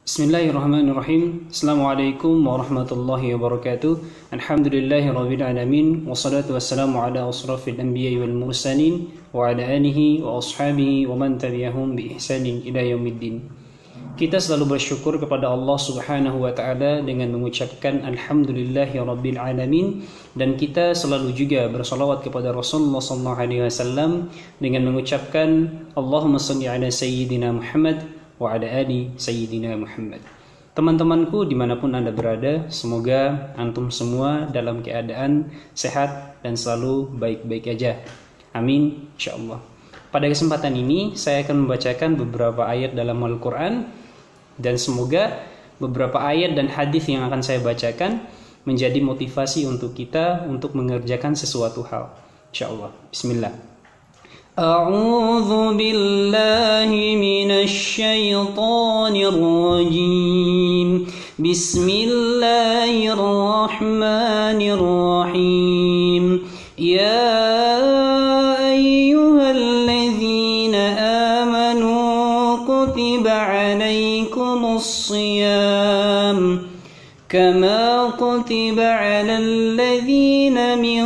Bismillahirrahmanirrahim. Assalamualaikum warahmatullahi wabarakatuh. Alhamdulillahirabbil alamin wassalatu wassalamu ala asrafil anbiya'i wal mursalin wa ala alihi wa ashabihi wa man tabi'ahum bi ihsanin ila yaumiddin. Kita selalu bersyukur kepada Allah Subhanahu wa taala dengan mengucapkan alhamdulillahirabbil alamin, dan kita selalu juga bersalawat kepada Rasulullah sallallahu alaihi wasallam dengan mengucapkan Allahumma shalli ala sayyidina Muhammad wa ala ali sayyidina Muhammad. Teman-temanku dimanapun Anda berada, semoga antum semua dalam keadaan sehat dan selalu baik-baik aja. Amin, insyaallah. Pada kesempatan ini saya akan membacakan beberapa ayat dalam Al-Quran, dan semoga beberapa ayat dan hadis yang akan saya bacakan menjadi motivasi untuk kita untuk mengerjakan sesuatu hal, insyaallah. Bismillah. أعوذ بالله من الشيطان الرجيم بسم الله الرحمن الرحيم يا أيها الذين آمنوا كتب عليكم الصيام كما كتب على الذين من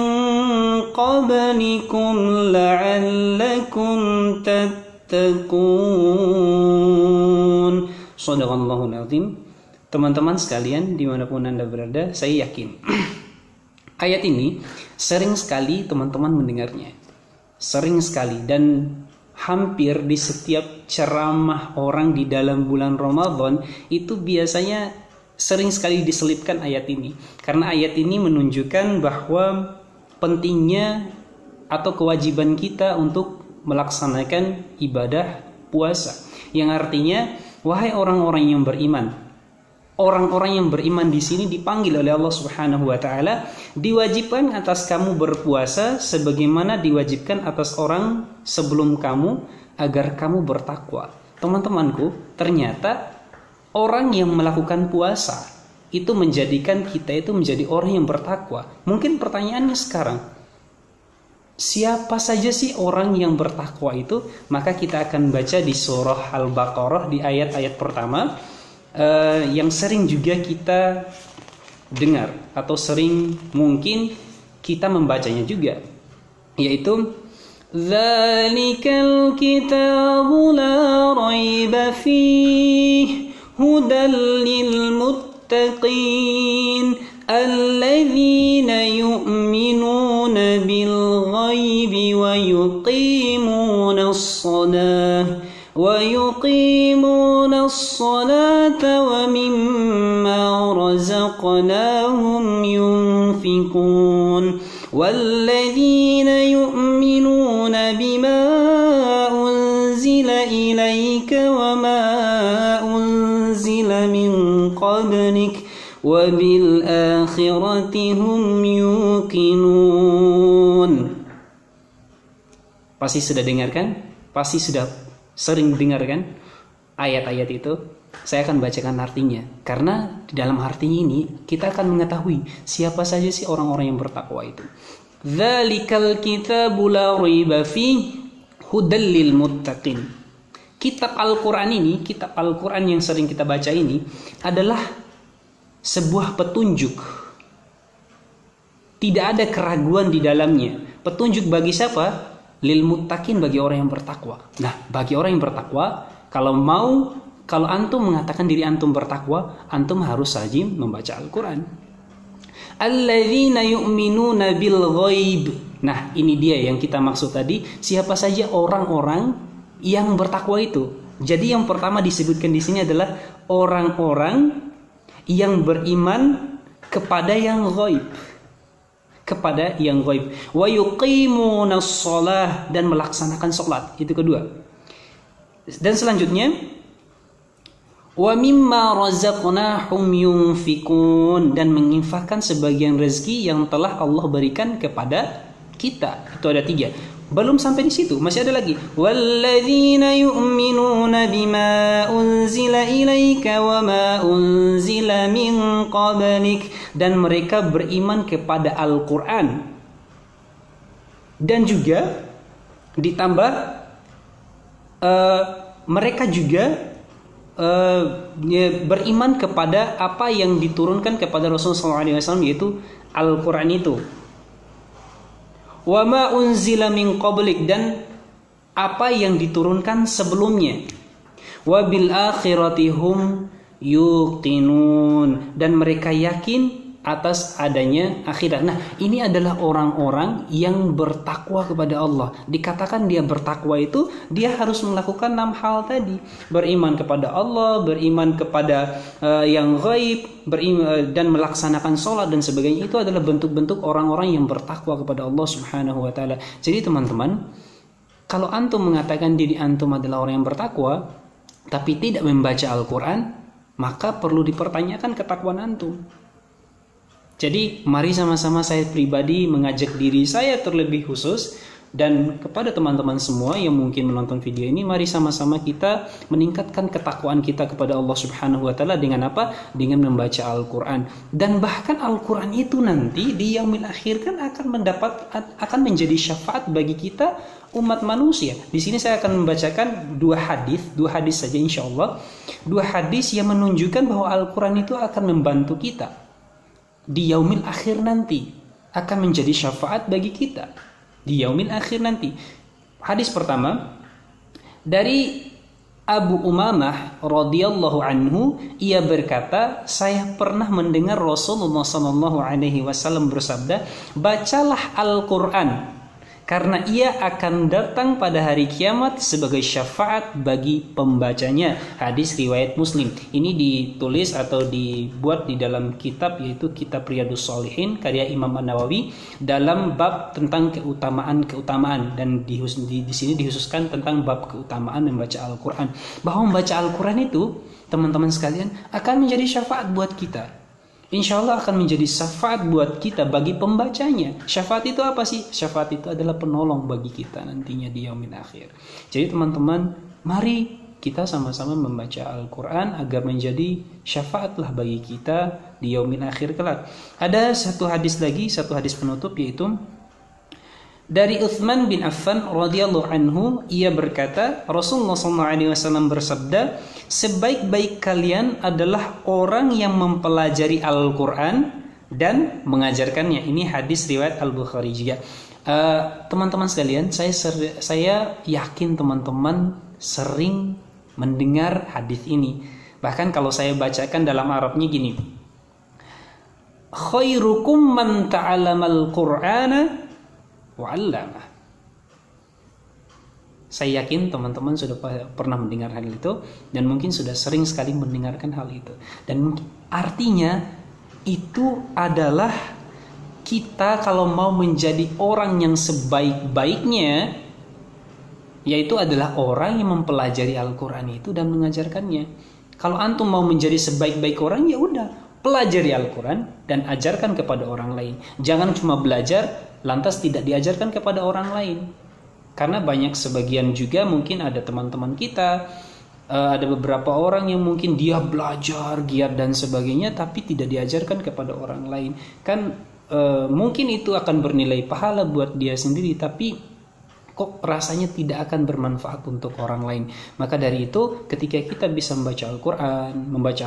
قبلكم لعلكم تتقون. Shadaqallahul azim. Teman-teman sekalian dimanapun Anda berada, saya yakin ayat ini sering sekali teman-teman mendengarnya, sering sekali, dan hampir di setiap ceramah orang di dalam bulan Ramadan itu biasanya sering sekali diselipkan ayat ini, karena ayat ini menunjukkan bahwa pentingnya atau kewajiban kita untuk melaksanakan ibadah puasa, yang artinya wahai orang-orang yang beriman, orang-orang yang beriman di sini dipanggil oleh Allah Subhanahu wa taala, diwajibkan atas kamu berpuasa sebagaimana diwajibkan atas orang sebelum kamu agar kamu bertakwa. Teman-temanku, ternyata orang yang melakukan puasa itu menjadikan kita itu menjadi orang yang bertakwa. Mungkin pertanyaannya sekarang, siapa saja sih orang yang bertakwa itu? Maka kita akan baca di surah Al-Baqarah di ayat-ayat pertama yang sering juga kita dengar atau sering mungkin kita membacanya juga, yaitu Dzalikal kitabu la raiba fihi hudal lil muttaqin alladzina yu'minuna bil ghaibi wa yuqimuna as-salata wa mimma razaqnahum yunfiqun walladzina yu'minuna bima unzila ilayka wa ma unzila min qablik wa bil akhirati hum yuqinun. Pasti sudah dengarkan? Pasti sudah sering dengarkan ayat-ayat itu? Saya akan bacakan artinya, karena di dalam artinya ini kita akan mengetahui siapa saja sih orang-orang yang bertakwa itu. Dzalikal kitabu la raiba fihi hudal lil muttaqin. Kitab Al-Quran ini, kitab Al-Quran yang sering kita baca ini adalah sebuah petunjuk. Tidak ada keraguan di dalamnya. Petunjuk bagi siapa? Lil muttaqin, bagi orang yang bertakwa. Nah, bagi orang yang bertakwa, kalau antum mengatakan diri antum bertakwa, antum harus rajin membaca Al-Quran. Alladzina yu'minuna bil ghaib. Nah, ini dia yang kita maksud tadi. Siapa saja orang-orang yang bertakwa itu? Jadi yang pertama disebutkan di sini adalah orang-orang yang beriman kepada yang ghaib, kepada yang ghaib. Wa yuqimunas shalah, dan melaksanakan salat. Itu kedua. Dan selanjutnya wa mimma razaqnahum yunfiqun, dan menginfakkan sebagian rezeki yang telah Allah berikan kepada kita. Itu ada tiga. Belum sampai di situ, masih ada lagi. Walladzina yu'minuna bima unzila ilaika wa ma unzila min qablik, dan mereka beriman kepada Al-Qur'an. Dan juga ditambah mereka juga beriman kepada apa yang diturunkan kepada Rasulullah SAW, yaitu Al-Quran itu. Wa ma unzila min qablik, dan apa yang diturunkan sebelumnya. Wa bil akhirati hum yuqinun, dan mereka yakin atas adanya akhirat. Nah, ini adalah orang-orang yang bertakwa kepada Allah. Dikatakan dia bertakwa itu, dia harus melakukan 6 hal tadi. Beriman kepada Allah, beriman kepada yang gaib, dan melaksanakan sholat dan sebagainya. Itu adalah bentuk-bentuk orang-orang yang bertakwa kepada Allah Subhanahu wa taala. Jadi teman-teman, kalau antum mengatakan diri antum adalah orang yang bertakwa tapi tidak membaca Al-Quran, maka perlu dipertanyakan ketakwaan antum. Jadi mari sama-sama saya pribadi mengajak diri saya terlebih khusus dan kepada teman-teman semua yang mungkin menonton video ini, mari sama-sama kita meningkatkan ketakwaan kita kepada Allah Subhanahu wa taala dengan apa? Dengan membaca Al-Qur'an. Dan bahkan Al-Qur'an itu nanti di yaumil akhir kan akan menjadi syafaat bagi kita umat manusia. Di sini saya akan membacakan dua hadis saja insyaallah. 2 hadis yang menunjukkan bahwa Al-Qur'an itu akan membantu kita di yaumil akhir nanti, akan menjadi syafaat bagi kita di yaumil akhir nanti. Hadis pertama dari Abu Umamah radhiyallahu anhu, ia berkata, saya pernah mendengar Rasulullah sallallahu alaihi wasallam bersabda, bacalah Al-Qur'an karena ia akan datang pada hari kiamat sebagai syafaat bagi pembacanya. Hadis riwayat Muslim. Ini ditulis atau dibuat di dalam kitab, yaitu Kitab Riyadhus Shalihin karya Imam An-Nawawi, dalam bab tentang keutamaan, dan di sini dihususkan tentang bab keutamaan membaca Al-Qur'an. Bahwa membaca Al-Qur'an itu, teman-teman sekalian, akan menjadi syafaat buat kita. Insya Allah akan menjadi syafaat buat kita bagi pembacanya. Syafaat itu apa sih? Syafaat itu adalah penolong bagi kita nantinya di yaumil akhir. Jadi teman-teman, mari kita sama-sama membaca Al-Quran agar menjadi syafaatlah bagi kita di yaumil akhir kelak. Ada satu hadis lagi, satu hadis penutup, yaitu dari Utsman bin Affan radhiyallahu anhu, ia berkata, Rasulullah SAW bersabda, sebaik-baik kalian adalah orang yang mempelajari Al-Quran dan mengajarkannya. Ini hadis riwayat Al-Bukhari juga. Teman-teman sekalian, saya yakin teman-teman sering mendengar hadis ini. Bahkan kalau saya bacakan dalam Arabnya gini, khairukum man ta'allamal Qur'ana wa'allamah. Saya yakin teman-teman sudah pernah mendengar hal itu dan mungkin sudah sering sekali mendengarkan hal itu. Dan artinya itu adalah kita kalau mau menjadi orang yang sebaik-baiknya, yaitu adalah orang yang mempelajari Al-Quran itu dan mengajarkannya. Kalau antum mau menjadi sebaik-baik orang, ya udah, pelajari Al-Quran dan ajarkan kepada orang lain. Jangan cuma belajar lantas tidak diajarkan kepada orang lain. Karena banyak sebagian juga mungkin ada teman-teman kita, ada beberapa orang yang mungkin dia belajar giat dan sebagainya tapi tidak diajarkan kepada orang lain. Kan mungkin itu akan bernilai pahala buat dia sendiri, tapi kok rasanya tidak akan bermanfaat untuk orang lain. Maka dari itu, ketika kita bisa membaca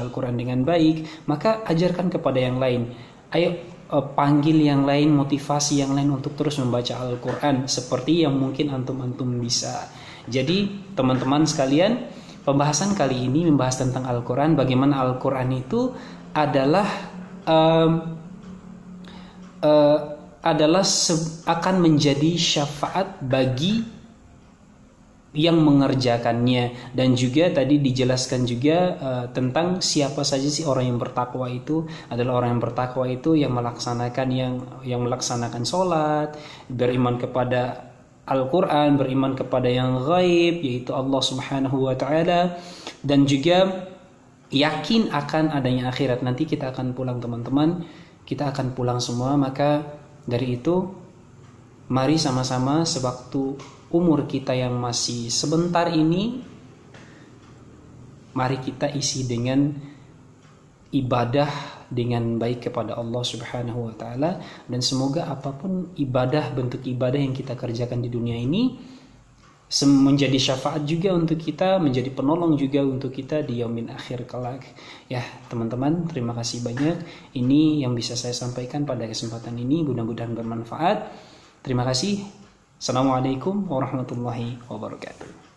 Al-Quran dengan baik, maka ajarkan kepada yang lain. Ayo panggil yang lain, motivasi yang lain untuk terus membaca Al-Quran seperti yang mungkin antum-antum bisa. Jadi teman-teman sekalian, pembahasan kali ini membahas tentang Al-Quran, bagaimana Al-Quran itu adalah akan menjadi syafaat bagi yang mengerjakannya. Dan juga tadi dijelaskan juga tentang siapa saja sih orang yang bertakwa itu. Adalah orang yang bertakwa itu yang melaksanakan yang melaksanakan sholat, beriman kepada Al-Quran, beriman kepada yang gaib yaitu Allah Subhanahu wa taala, dan juga yakin akan adanya akhirat. Nanti kita akan pulang teman-teman, kita akan pulang semua. Maka dari itu mari sama-sama sewaktu umur kita yang masih sebentar ini, mari kita isi dengan ibadah dengan baik kepada Allah Subhanahu wa taala. Dan semoga apapun bentuk ibadah yang kita kerjakan di dunia ini, menjadi syafaat juga untuk kita, menjadi penolong juga untuk kita di yaumil akhir kelak. Ya, teman-teman, terima kasih banyak. Ini yang bisa saya sampaikan pada kesempatan ini, mudah-mudahan bermanfaat. Terima kasih. Assalamualaikum warahmatullahi wabarakatuh.